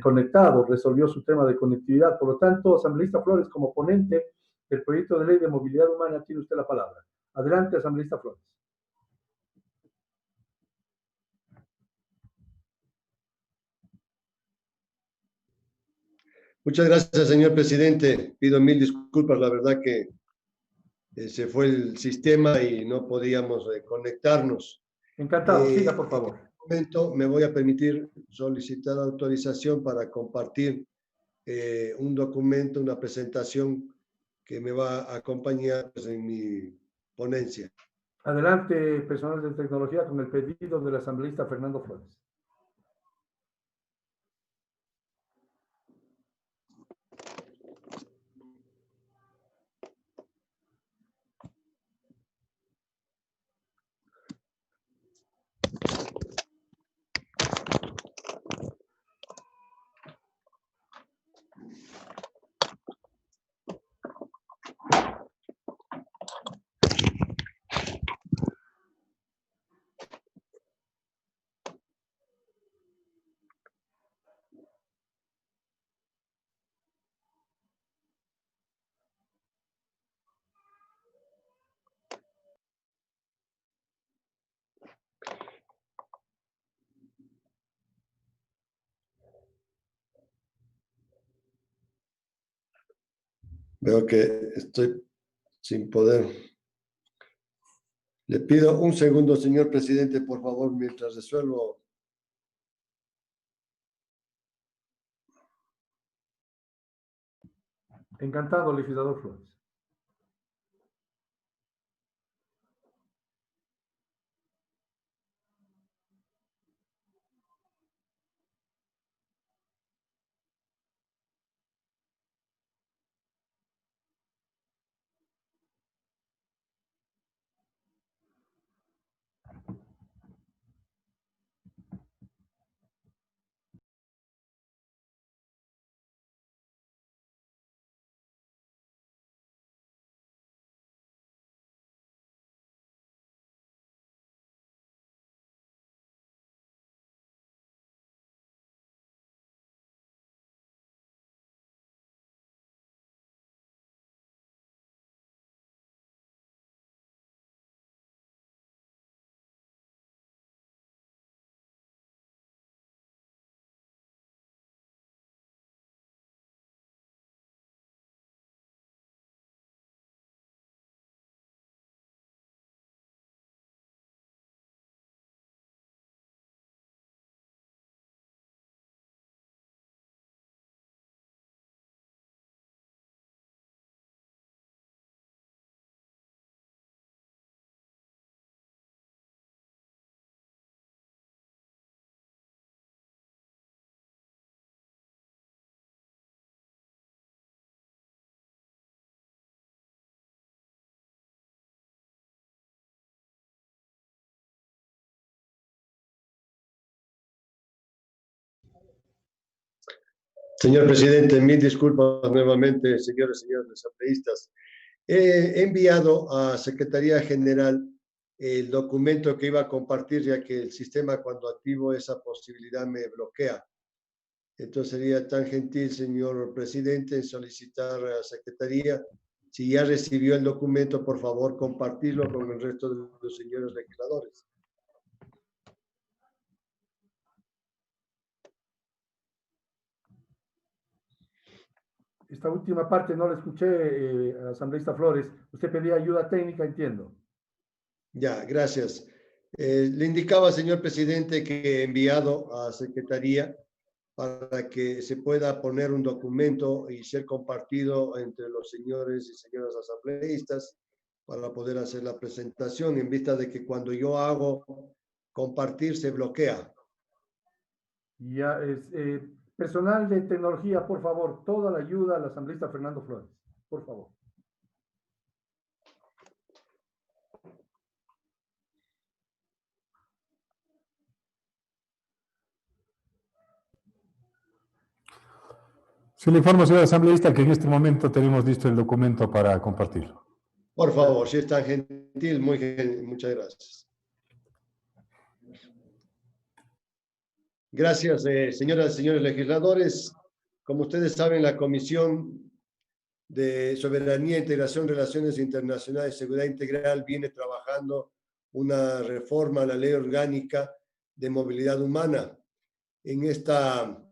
conectado, resolvió su tema de conectividad. Por lo tanto, asambleísta Flores, como ponente del proyecto de ley de movilidad humana, tiene usted la palabra. Adelante, asambleísta Flores. Muchas gracias, señor presidente. Pido mil disculpas, la verdad que se fue el sistema y no podíamos conectarnos. Encantado, siga por favor. En este momento me voy a permitir solicitar autorización para compartir un documento, una presentación que me va a acompañar pues, en mi ponencia. Adelante, personal de tecnología, con el pedido del asambleísta Fernando Flores. Veo que estoy sin poder. Le pido un segundo, señor presidente, por favor, mientras resuelvo. Encantado, legislador Flores. Señor presidente, mil disculpas nuevamente, señores y señores asambleístas. He enviado a Secretaría General el documento que iba a compartir, ya que el sistema cuando activo esa posibilidad me bloquea. Entonces sería tan gentil, señor presidente, en solicitar a Secretaría, si ya recibió el documento, por favor, compartirlo con el resto de los señores legisladores. Esta última parte no la escuché, asambleísta Flores. Usted pedía ayuda técnica, entiendo. Ya, gracias. Le indicaba, señor presidente, que he enviado a Secretaría para que se pueda poner un documento y ser compartido entre los señores y señoras asambleístas para poder hacer la presentación, en vista de que cuando yo hago compartir se bloquea. Ya es, personal de tecnología, por favor, toda la ayuda al asambleísta Fernando Flores, por favor. Se le informo, señor asambleísta, que en este momento tenemos listo el documento para compartirlo. Por favor, si es tan gentil, muchas gracias. Gracias, señoras y señores legisladores. Como ustedes saben, la Comisión de Soberanía, Integración, Relaciones Internacionales y Seguridad Integral viene trabajando una reforma a la Ley Orgánica de Movilidad Humana. En esta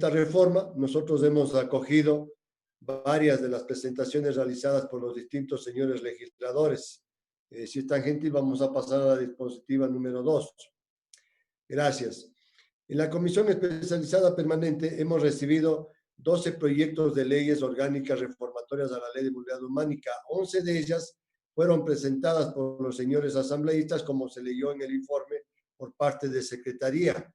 reforma, nosotros hemos acogido varias de las presentaciones realizadas por los distintos señores legisladores. Si es tan gentil, vamos a pasar a la dispositiva número 2. Gracias. En la Comisión Especializada Permanente hemos recibido 12 proyectos de leyes orgánicas reformatorias a la Ley de Movilidad Humana. 11 de ellas fueron presentadas por los señores asambleístas, como se leyó en el informe por parte de Secretaría.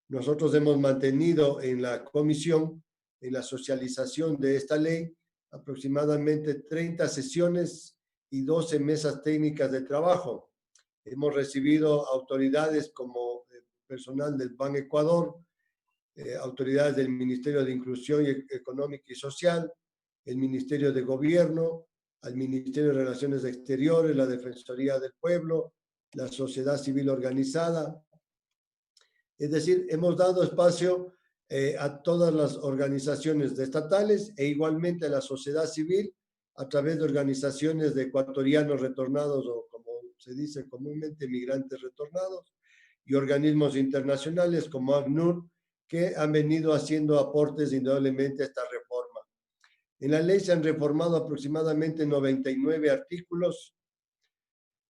Nosotros hemos mantenido en la comisión, en la socialización de esta ley, aproximadamente 30 sesiones y 12 mesas técnicas de trabajo. Hemos recibido autoridades como personal del Ban Ecuador, autoridades del Ministerio de Inclusión Económica y Social, el Ministerio de Gobierno, al Ministerio de Relaciones Exteriores, la Defensoría del Pueblo, la sociedad civil organizada. Es decir, hemos dado espacio a todas las organizaciones estatales e igualmente a la sociedad civil a través de organizaciones de ecuatorianos retornados, o como se dice comúnmente, migrantes retornados, y organismos internacionales como ACNUR, que han venido haciendo aportes indudablemente a esta reforma. En la ley se han reformado aproximadamente 99 artículos,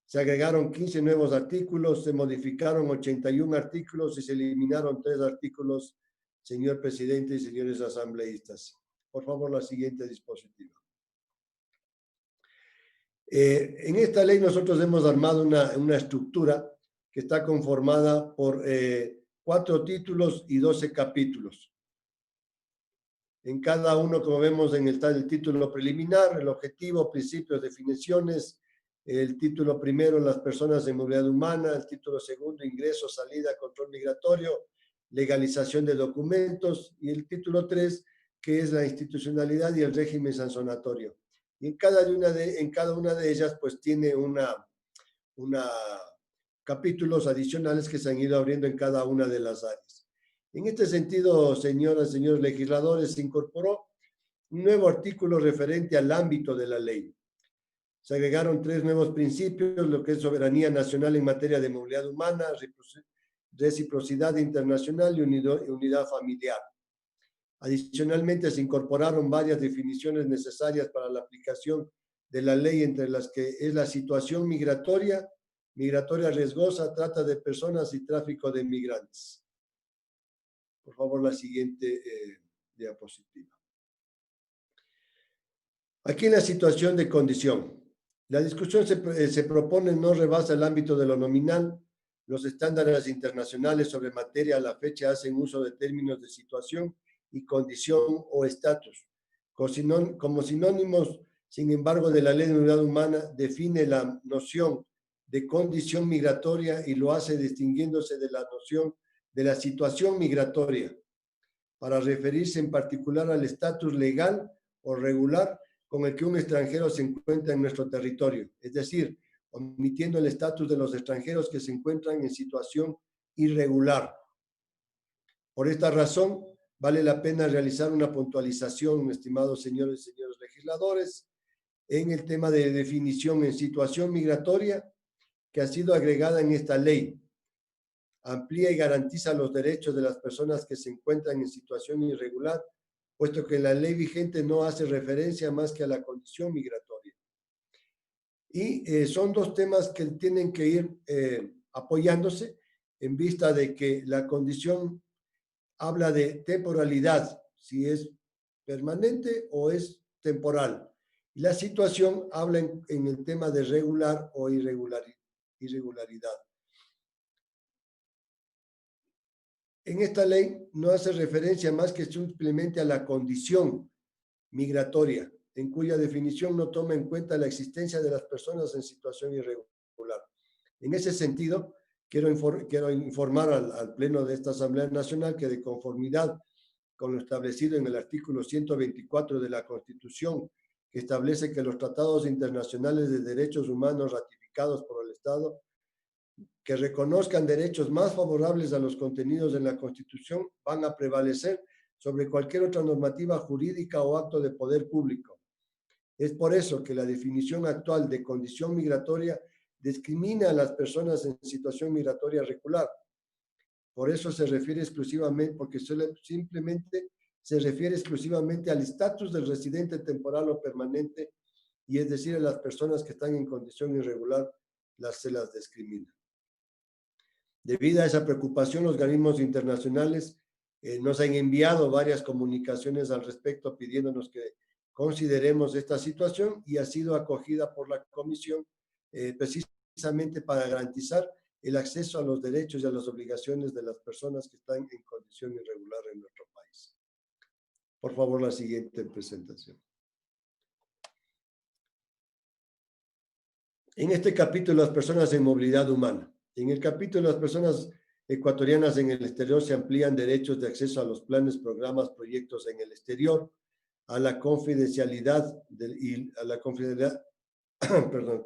se agregaron 15 nuevos artículos, se modificaron 81 artículos y se eliminaron 3 artículos, señor presidente y señores asambleístas. Por favor, la siguiente dispositiva. En esta ley nosotros hemos armado una estructura que está conformada por 4 títulos y 12 capítulos. En cada uno, como vemos en el título preliminar, el objetivo, principios, definiciones, el título primero, las personas de movilidad humana, el título segundo, ingreso, salida, control migratorio, legalización de documentos, y el título 3, que es la institucionalidad y el régimen sancionatorio. Y en cada una de ellas, pues tiene capítulos adicionales que se han ido abriendo en cada una de las áreas. En este sentido, señoras y señores legisladores, se incorporó un nuevo artículo referente al ámbito de la ley. Se agregaron 3 nuevos principios, lo que es soberanía nacional en materia de movilidad humana, reciprocidad internacional y unidad familiar. Adicionalmente, se incorporaron varias definiciones necesarias para la aplicación de la ley, entre las que es la situación migratoria riesgosa, trata de personas y tráfico de migrantes. Por favor, la siguiente diapositiva. Aquí en la situación de condición. La discusión se propone no rebasa el ámbito de lo nominal. Los estándares internacionales sobre materia a la fecha hacen uso de términos de situación y condición o estatus. Como sinónimos, sin embargo, de la Ley de Movilidad Humana, define la noción de condición migratoria y lo hace distinguiéndose de la noción de la situación migratoria, para referirse en particular al estatus legal o regular con el que un extranjero se encuentra en nuestro territorio, es decir, omitiendo el estatus de los extranjeros que se encuentran en situación irregular. Por esta razón, vale la pena realizar una puntualización, estimados señores y señores legisladores, en el tema de definición en situación migratoria que ha sido agregada en esta ley. Amplía y garantiza los derechos de las personas que se encuentran en situación irregular, puesto que la ley vigente no hace referencia más que a la condición migratoria. Y son 2 temas que tienen que ir apoyándose en vista de que la condición habla de temporalidad, si es permanente o es temporal. Y la situación habla en el tema de regular o irregularidad. En esta ley no hace referencia más que simplemente a la condición migratoria, en cuya definición no toma en cuenta la existencia de las personas en situación irregular. En ese sentido, quiero informar al Pleno de esta Asamblea Nacional que, de conformidad con lo establecido en el artículo 124 de la Constitución, que establece que los tratados internacionales de derechos humanos ratificados por el Estado que reconozcan derechos más favorables a los contenidos de la Constitución van a prevalecer sobre cualquier otra normativa jurídica o acto de poder público. Es por eso que la definición actual de condición migratoria discrimina a las personas en situación migratoria regular. Por eso se refiere exclusivamente, porque simplemente se refiere exclusivamente al estatus del residente temporal o permanente, y es decir, a las personas que están en condición irregular, se las discrimina. Debido a esa preocupación, los organismos internacionales nos han enviado varias comunicaciones al respecto pidiéndonos que consideremos esta situación, y ha sido acogida por la Comisión precisamente para garantizar el acceso a los derechos y a las obligaciones de las personas que están en condición irregular en nuestro país. Por favor, la siguiente presentación. En este capítulo, las personas en movilidad humana. En el capítulo, las personas ecuatorianas en el exterior se amplían derechos de acceso a los planes, programas, proyectos en el exterior, a la confidencialidad,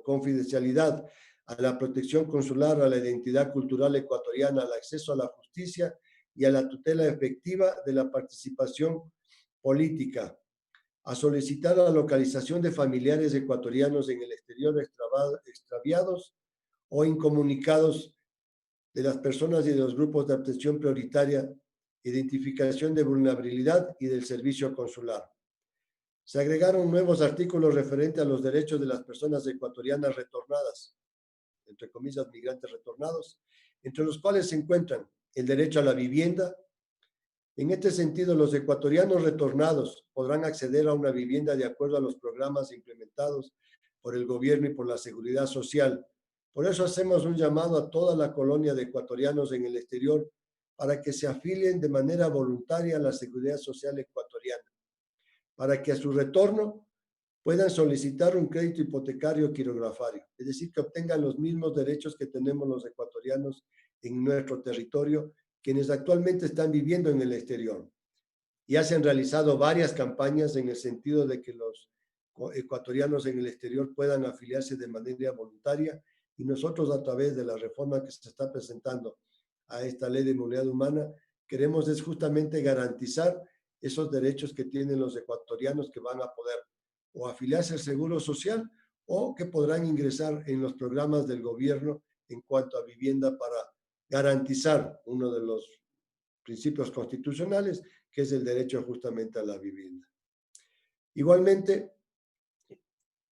confidencialidad, a la protección consular, a la identidad cultural ecuatoriana, al acceso a la justicia y a la tutela efectiva de la participación política, a solicitar la localización de familiares ecuatorianos en el exterior extraviados o incomunicados, de las personas y de los grupos de atención prioritaria, identificación de vulnerabilidad y del servicio consular. Se agregaron nuevos artículos referentes a los derechos de las personas ecuatorianas retornadas, entre comillas, migrantes retornados, entre los cuales se encuentran el derecho a la vivienda. En este sentido, los ecuatorianos retornados podrán acceder a una vivienda de acuerdo a los programas implementados por el gobierno y por la Seguridad Social. Por eso hacemos un llamado a toda la colonia de ecuatorianos en el exterior para que se afilien de manera voluntaria a la Seguridad Social ecuatoriana, para que a su retorno puedan solicitar un crédito hipotecario quirografario, es decir, que obtengan los mismos derechos que tenemos los ecuatorianos en nuestro territorio, quienes actualmente están viviendo en el exterior. Ya se han realizado varias campañas en el sentido de que los ecuatorianos en el exterior puedan afiliarse de manera voluntaria, y nosotros, a través de la reforma que se está presentando a esta ley de movilidad humana, queremos es justamente garantizar esos derechos que tienen los ecuatorianos, que van a poder o afiliarse al Seguro Social o que podrán ingresar en los programas del gobierno en cuanto a vivienda, para garantizar uno de los principios constitucionales, que es el derecho justamente a la vivienda. Igualmente,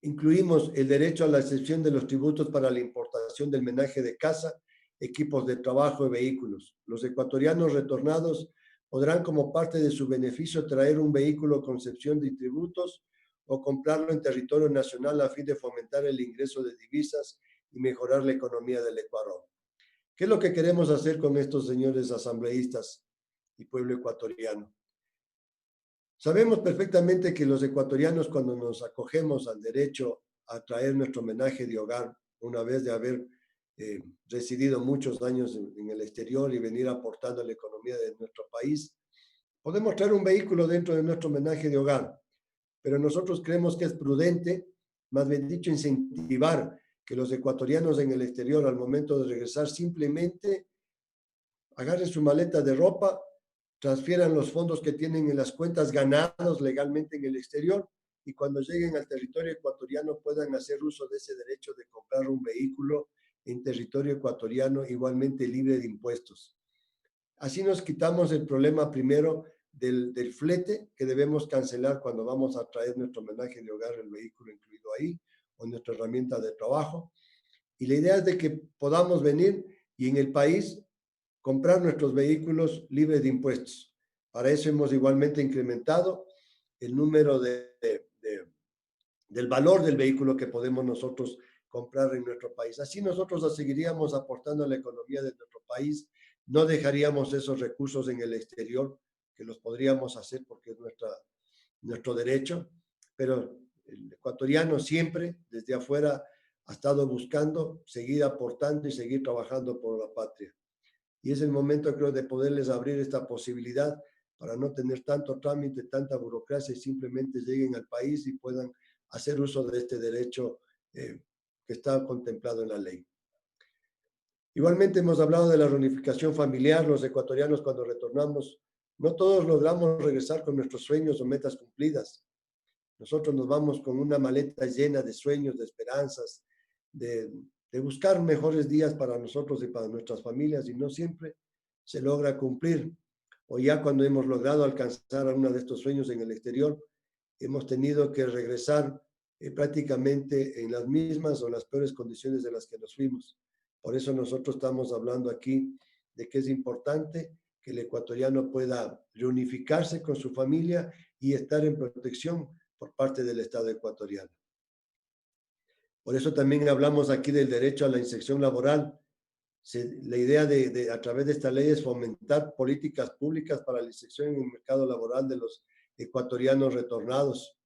incluimos el derecho a la excepción de los tributos para la importación del menaje de casa, equipos de trabajo y vehículos. Los ecuatorianos retornados podrán, como parte de su beneficio, traer un vehículo con excepción de tributos o comprarlo en territorio nacional a fin de fomentar el ingreso de divisas y mejorar la economía del Ecuador. ¿Qué es lo que queremos hacer con estos señores asambleístas y pueblo ecuatoriano? Sabemos perfectamente que los ecuatorianos, cuando nos acogemos al derecho a traer nuestro homenaje de hogar, una vez de haber residido muchos años en el exterior y venir aportando a la economía de nuestro país, podemos traer un vehículo dentro de nuestro homenaje de hogar, pero nosotros creemos que es prudente, más bien dicho, incentivar que los ecuatorianos en el exterior, al momento de regresar, simplemente agarren su maleta de ropa, transfieran los fondos que tienen en las cuentas ganados legalmente en el exterior, y cuando lleguen al territorio ecuatoriano puedan hacer uso de ese derecho de comprar un vehículo en territorio ecuatoriano igualmente libre de impuestos. Así nos quitamos el problema primero del flete que debemos cancelar cuando vamos a traer nuestro homenaje de hogar, el vehículo incluido ahí, o nuestra herramienta de trabajo. Y la idea es de que podamos venir y en el país comprar nuestros vehículos libres de impuestos. Para eso hemos igualmente incrementado el número del valor del vehículo que podemos nosotros comprar en nuestro país. Así nosotros seguiríamos aportando a la economía de nuestro país, no dejaríamos esos recursos en el exterior, que los podríamos hacer porque es nuestro derecho, pero el ecuatoriano siempre desde afuera ha estado buscando seguir aportando y seguir trabajando por la patria. Y es el momento, creo, de poderles abrir esta posibilidad para no tener tanto trámite, tanta burocracia, y simplemente lleguen al país y puedan hacer uso de este derecho que está contemplado en la ley. Igualmente hemos hablado de la reunificación familiar. Los ecuatorianos, cuando retornamos, no todos logramos regresar con nuestros sueños o metas cumplidas. Nosotros nos vamos con una maleta llena de sueños, de esperanzas, de buscar mejores días para nosotros y para nuestras familias, y no siempre se logra cumplir. O ya cuando hemos logrado alcanzar uno de estos sueños en el exterior, hemos tenido que regresar prácticamente en las mismas o las peores condiciones de las que nos fuimos. Por eso nosotros estamos hablando aquí de que es importante que el ecuatoriano pueda reunificarse con su familia y estar en protección por parte del Estado ecuatoriano. Por eso también hablamos aquí del derecho a la inserción laboral. La idea a través de esta ley es fomentar políticas públicas para la inserción en el mercado laboral de los ecuatorianos retornados.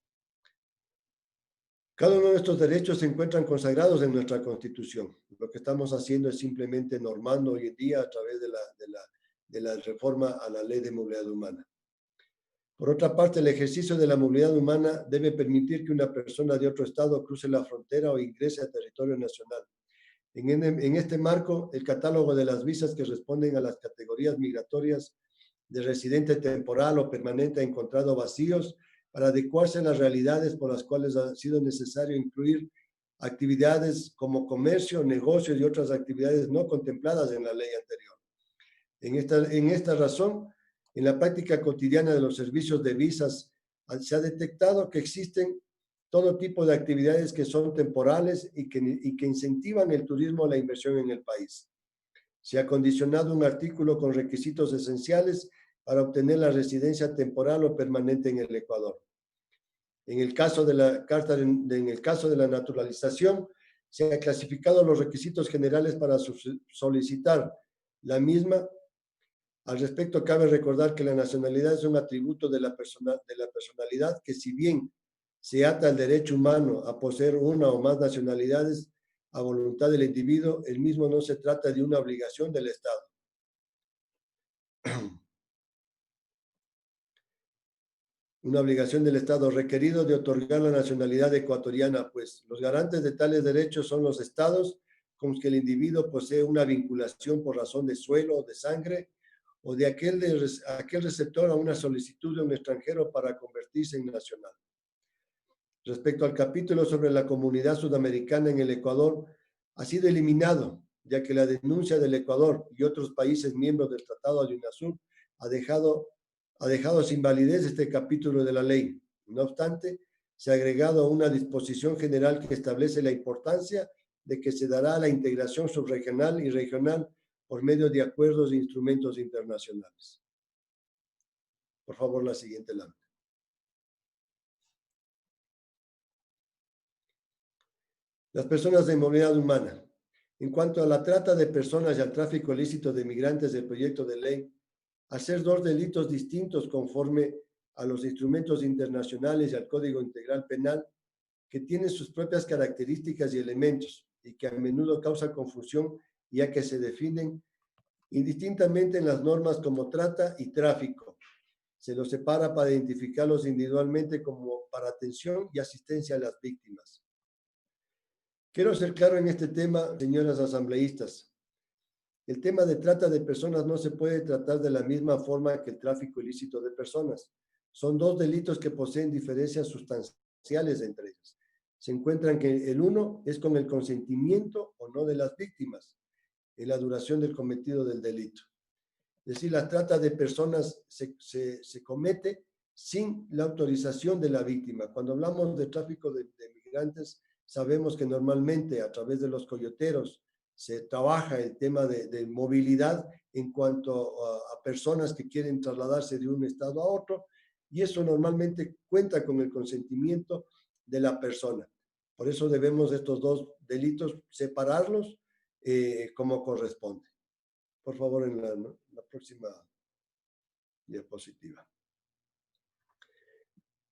Cada uno de estos derechos se encuentran consagrados en nuestra Constitución. Lo que estamos haciendo es simplemente normando hoy en día a través de la reforma a la Ley de Movilidad Humana. Por otra parte, el ejercicio de la movilidad humana debe permitir que una persona de otro estado cruce la frontera o ingrese a territorio nacional. En este marco, el catálogo de las visas que responden a las categorías migratorias de residente temporal o permanente ha encontrado vacíos para adecuarse a las realidades por las cuales ha sido necesario incluir actividades como comercio, negocios y otras actividades no contempladas en la ley anterior. En esta razón, en la práctica cotidiana de los servicios de visas, se ha detectado que existen todo tipo de actividades que son temporales y que incentivan el turismo o la inversión en el país. Se ha condicionado un artículo con requisitos esenciales para obtener la residencia temporal o permanente en el Ecuador. En el caso de la naturalización, se han clasificado los requisitos generales para solicitar la misma. Al respecto, cabe recordar que la nacionalidad es un atributo de la personalidad que, si bien se ata al derecho humano a poseer una o más nacionalidades a voluntad del individuo, el mismo no se trata de una obligación del Estado. Una obligación del Estado requerido de otorgar la nacionalidad ecuatoriana, pues los garantes de tales derechos son los estados con los que el individuo posee una vinculación por razón de suelo o de sangre, o de aquel receptor a una solicitud de un extranjero para convertirse en nacional. Respecto al capítulo sobre la comunidad sudamericana en el Ecuador, ha sido eliminado, ya que la denuncia del Ecuador y otros países miembros del Tratado de UNASUR ha dejado sin validez este capítulo de la ley. No obstante, se ha agregado una disposición general que establece la importancia de que se dará la integración subregional y regional por medio de acuerdos e instrumentos internacionales. Por favor, la siguiente lámina. Las personas de movilidad humana. En cuanto a la trata de personas y al tráfico ilícito de migrantes del proyecto de ley, al ser dos delitos distintos conforme a los instrumentos internacionales y al Código Integral Penal, que tienen sus propias características y elementos, y que a menudo causa confusión, ya que se definen indistintamente en las normas como trata y tráfico. Se los separa para identificarlos individualmente como para atención y asistencia a las víctimas. Quiero ser claro en este tema, señoras asambleístas. El tema de trata de personas no se puede tratar de la misma forma que el tráfico ilícito de personas. Son dos delitos que poseen diferencias sustanciales entre ellos. Se encuentran que el uno es con el consentimiento o no de las víctimas en la duración del cometido del delito. Es decir, la trata de personas se comete sin la autorización de la víctima. Cuando hablamos de tráfico de migrantes, sabemos que normalmente a través de los coyoteros se trabaja el tema de movilidad en cuanto a personas que quieren trasladarse de un estado a otro, y eso normalmente cuenta con el consentimiento de la persona. Por eso debemos estos dos delitos separarlos como corresponde. Por favor, en la próxima diapositiva.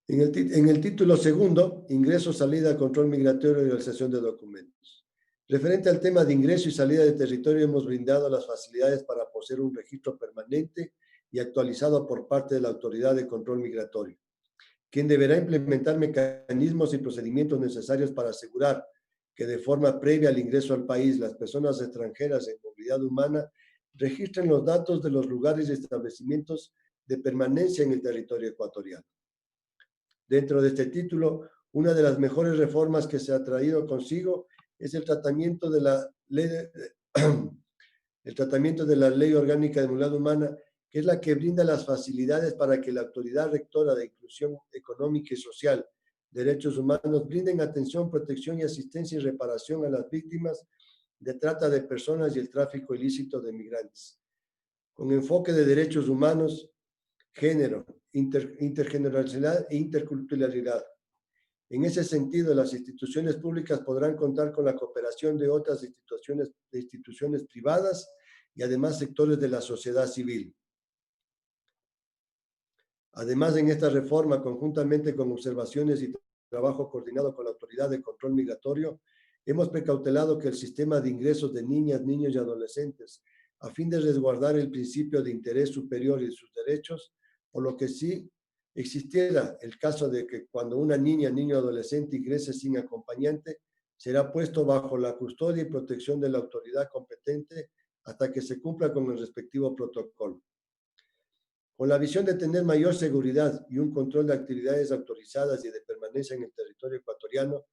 En el título segundo, ingreso, salida, control migratorio y realización de documentos. Referente al tema de ingreso y salida de territorio, hemos brindado las facilidades para poseer un registro permanente y actualizado por parte de la Autoridad de Control Migratorio, quien deberá implementar mecanismos y procedimientos necesarios para asegurar que de forma previa al ingreso al país, las personas extranjeras en movilidad humana registren los datos de los lugares y establecimientos de permanencia en el territorio ecuatoriano. Dentro de este título, una de las mejores reformas que se ha traído consigo es el tratamiento de la Ley Orgánica de Movilidad Humana, que es la que brinda las facilidades para que la Autoridad Rectora de Inclusión Económica y Social, Derechos Humanos, brinden atención, protección y asistencia y reparación a las víctimas de trata de personas y el tráfico ilícito de migrantes, con enfoque de derechos humanos, género, intergeneracionalidad e interculturalidad. En ese sentido, las instituciones públicas podrán contar con la cooperación de otras instituciones privadas y además sectores de la sociedad civil. Además, en esta reforma, conjuntamente con observaciones y trabajo coordinado con la Autoridad de Control Migratorio, hemos precautelado que el sistema de ingresos de niñas, niños y adolescentes, a fin de resguardar el principio de interés superior y sus derechos, por lo que sí existiera el caso de que cuando una niña, niño o adolescente ingrese sin acompañante, será puesto bajo la custodia y protección de la autoridad competente hasta que se cumpla con el respectivo protocolo. Con la visión de tener mayor seguridad y un control de actividades autorizadas y de permanencia en el territorio ecuatoriano,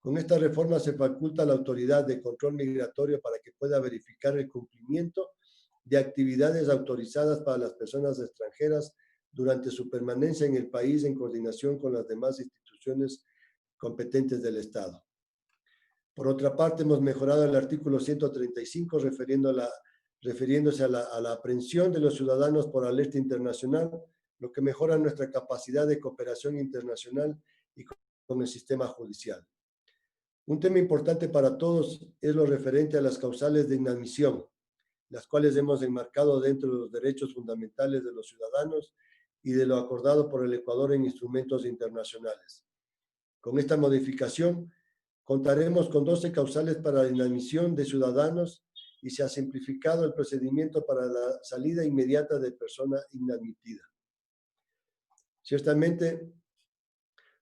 con esta reforma se faculta a la Autoridad de Control Migratorio para que pueda verificar el cumplimiento de actividades autorizadas para las personas extranjeras durante su permanencia en el país en coordinación con las demás instituciones competentes del Estado. Por otra parte, hemos mejorado el artículo 135 refiriéndose a la aprehensión de los ciudadanos por alerta internacional, lo que mejora nuestra capacidad de cooperación internacional y con el sistema judicial. Un tema importante para todos es lo referente a las causales de inadmisión, las cuales hemos enmarcado dentro de los derechos fundamentales de los ciudadanos y de lo acordado por el Ecuador en instrumentos internacionales. Con esta modificación, contaremos con 12 causales para la inadmisión de ciudadanos y se ha simplificado el procedimiento para la salida inmediata de persona inadmitida. Ciertamente,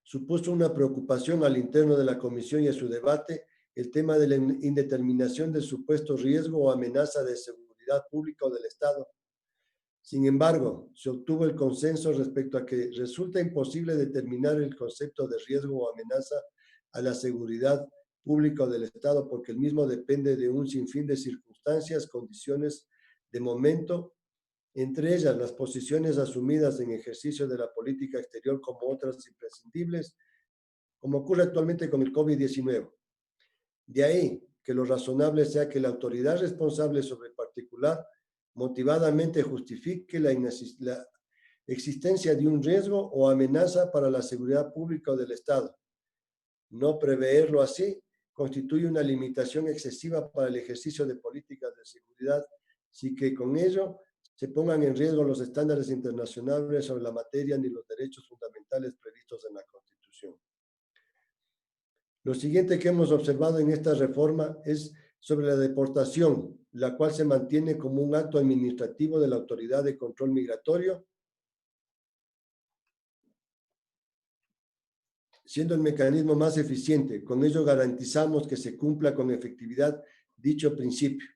supuso una preocupación al interno de la comisión y a su debate el tema de la indeterminación del supuesto riesgo o amenaza de seguridad pública o del Estado. Sin embargo, se obtuvo el consenso respecto a que resulta imposible determinar el concepto de riesgo o amenaza a la seguridad pública o del Estado porque el mismo depende de un sinfín de circunstancias, condiciones de momento, entre ellas las posiciones asumidas en ejercicio de la política exterior como otras imprescindibles, como ocurre actualmente con el COVID-19. De ahí que lo razonable sea que la autoridad responsable sobre el particular motivadamente justifique la existencia de un riesgo o amenaza para la seguridad pública o del Estado. No preverlo así constituye una limitación excesiva para el ejercicio de políticas de seguridad, sin que con ello se pongan en riesgo los estándares internacionales sobre la materia ni los derechos fundamentales previstos en la Constitución. Lo siguiente que hemos observado en esta reforma es sobre la deportación, la cual se mantiene como un acto administrativo de la Autoridad de Control Migratorio, siendo el mecanismo más eficiente. Con ello garantizamos que se cumpla con efectividad dicho principio.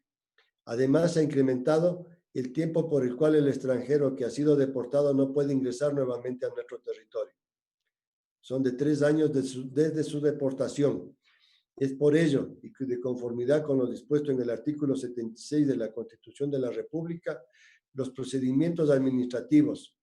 Además, se ha incrementado el tiempo por el cual el extranjero que ha sido deportado no puede ingresar nuevamente a nuestro territorio. Son de 3 años desde su deportación. Es por ello, y de conformidad con lo dispuesto en el artículo 76 de la Constitución de la República, los procedimientos administrativos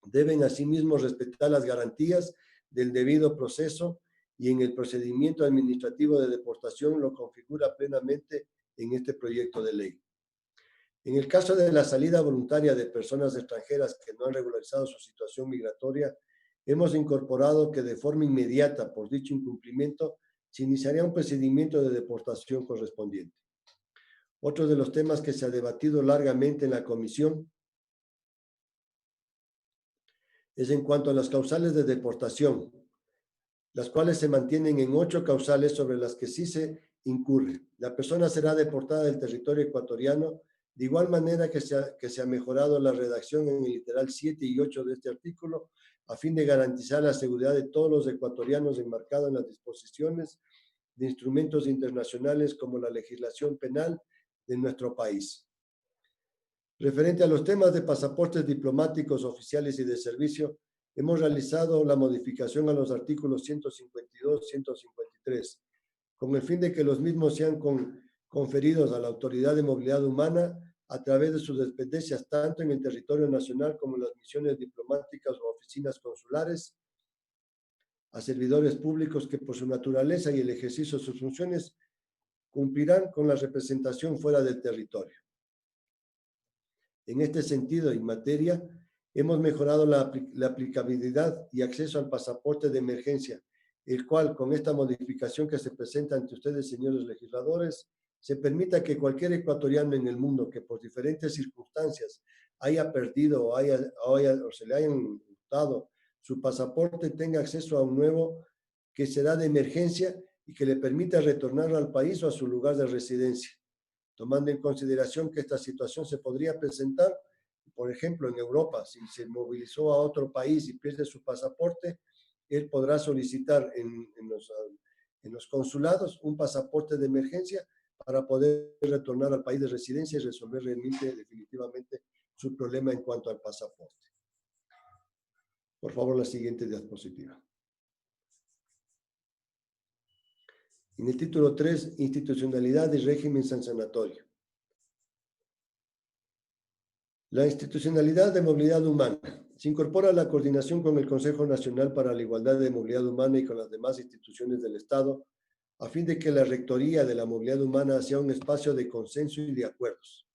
deben asimismo respetar las garantías del debido proceso y en el procedimiento administrativo de deportación lo configura plenamente en este proyecto de ley. En el caso de la salida voluntaria de personas extranjeras que no han regularizado su situación migratoria, hemos incorporado que de forma inmediata por dicho incumplimiento se iniciaría un procedimiento de deportación correspondiente. Otro de los temas que se ha debatido largamente en la comisión es en cuanto a las causales de deportación, las cuales se mantienen en 8 causales sobre las que sí se incurre. La persona será deportada del territorio ecuatoriano, de igual manera que se ha mejorado la redacción en el literal 7 y 8 de este artículo, a fin de garantizar la seguridad de todos los ecuatorianos enmarcado en las disposiciones de instrumentos internacionales como la legislación penal de nuestro país. Referente a los temas de pasaportes diplomáticos, oficiales y de servicio, hemos realizado la modificación a los artículos 152 y 153, con el fin de que los mismos sean conferidos a la Autoridad de Movilidad Humana a través de sus dependencias, tanto en el territorio nacional como en las misiones diplomáticas o oficinas consulares, a servidores públicos que por su naturaleza y el ejercicio de sus funciones cumplirán con la representación fuera del territorio. En este sentido y materia, hemos mejorado la aplicabilidad y acceso al pasaporte de emergencia, el cual, con esta modificación que se presenta ante ustedes, señores legisladores, se permita que cualquier ecuatoriano en el mundo que por diferentes circunstancias haya perdido o se le hayan hurtado su pasaporte tenga acceso a un nuevo que será de emergencia y que le permita retornar al país o a su lugar de residencia, tomando en consideración que esta situación se podría presentar, por ejemplo, en Europa. Si se movilizó a otro país y pierde su pasaporte, él podrá solicitar en los consulados un pasaporte de emergencia para poder retornar al país de residencia y resolver realmente definitivamente su problema en cuanto al pasaporte. Por favor, la siguiente diapositiva. En el título 3, institucionalidad y régimen sancionatorio. La institucionalidad de movilidad humana. Se incorpora la coordinación con el Consejo Nacional para la Igualdad de Movilidad Humana y con las demás instituciones del Estado, a fin de que la Rectoría de la Movilidad Humana sea un espacio de consenso y de acuerdos.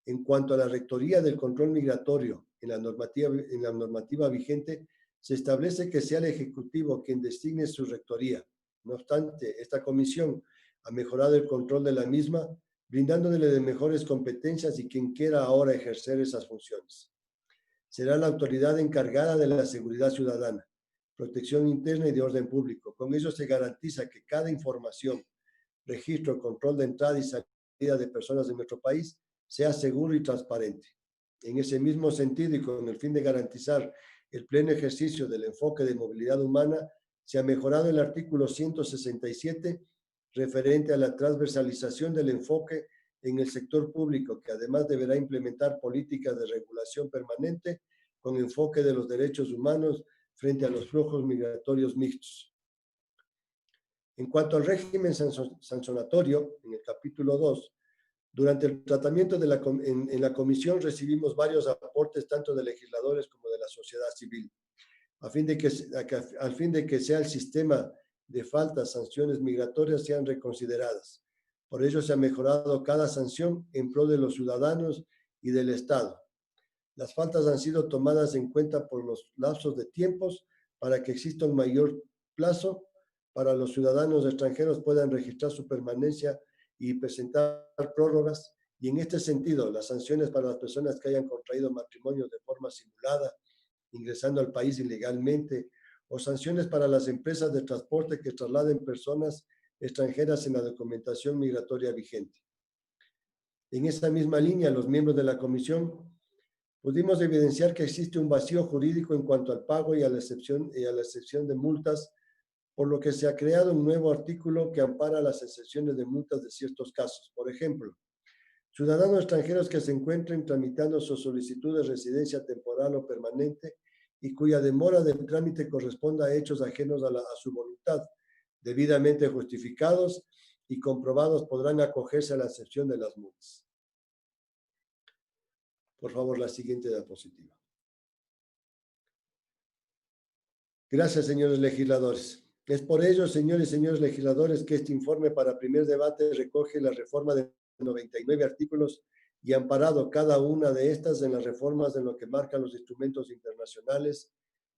En cuanto a la Rectoría del Control Migratorio, en la normativa vigente, se establece que sea el Ejecutivo quien designe su rectoría. No obstante, esta comisión ha mejorado el control de la misma, brindándole de mejores competencias y quien quiera ahora ejercer esas funciones. Será la autoridad encargada de la seguridad ciudadana, protección interna y de orden público. Con ello se garantiza que cada información, registro, control de entrada y salida de personas de nuestro país sea seguro y transparente. En ese mismo sentido y con el fin de garantizar el pleno ejercicio del enfoque de movilidad humana, se ha mejorado el artículo 167 referente a la transversalización del enfoque en el sector público, que además deberá implementar políticas de regulación permanente con enfoque de los derechos humanos frente a los flujos migratorios mixtos. En cuanto al régimen sancionatorio, en el capítulo 2, durante el tratamiento en la comisión recibimos varios aportes tanto de legisladores como de la sociedad civil, al fin de que sea el sistema de faltas, sanciones migratorias sean reconsideradas. Por ello se ha mejorado cada sanción en pro de los ciudadanos y del Estado. Las faltas han sido tomadas en cuenta por los lapsos de tiempos para que exista un mayor plazo para los ciudadanos extranjeros puedan registrar su permanencia y presentar prórrogas. Y en este sentido, las sanciones para las personas que hayan contraído matrimonio de forma simulada, ingresando al país ilegalmente, o sanciones para las empresas de transporte que trasladen personas extranjeras en la documentación migratoria vigente. En esta misma línea, los miembros de la comisión pudimos evidenciar que existe un vacío jurídico en cuanto al pago y a la excepción de multas, por lo que se ha creado un nuevo artículo que ampara las excepciones de multas de ciertos casos. Por ejemplo, ciudadanos extranjeros que se encuentren tramitando su solicitud de residencia temporal o permanente y cuya demora del trámite corresponda a hechos ajenos a su voluntad, debidamente justificados y comprobados, podrán acogerse a la excepción de las multas. Por favor, la siguiente diapositiva. Gracias, señores legisladores. Es por ello, señores y señores legisladores, que este informe para primer debate recoge la reforma de 99 artículos y amparado cada una de estas en las reformas en lo que marcan los instrumentos internacionales,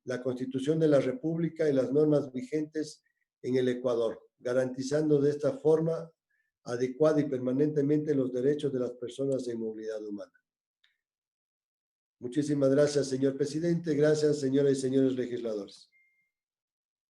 la Constitución de la República y las normas vigentes en el Ecuador, garantizando de esta forma adecuada y permanentemente los derechos de las personas en movilidad humana. Muchísimas gracias, señor presidente. Gracias, señoras y señores legisladores.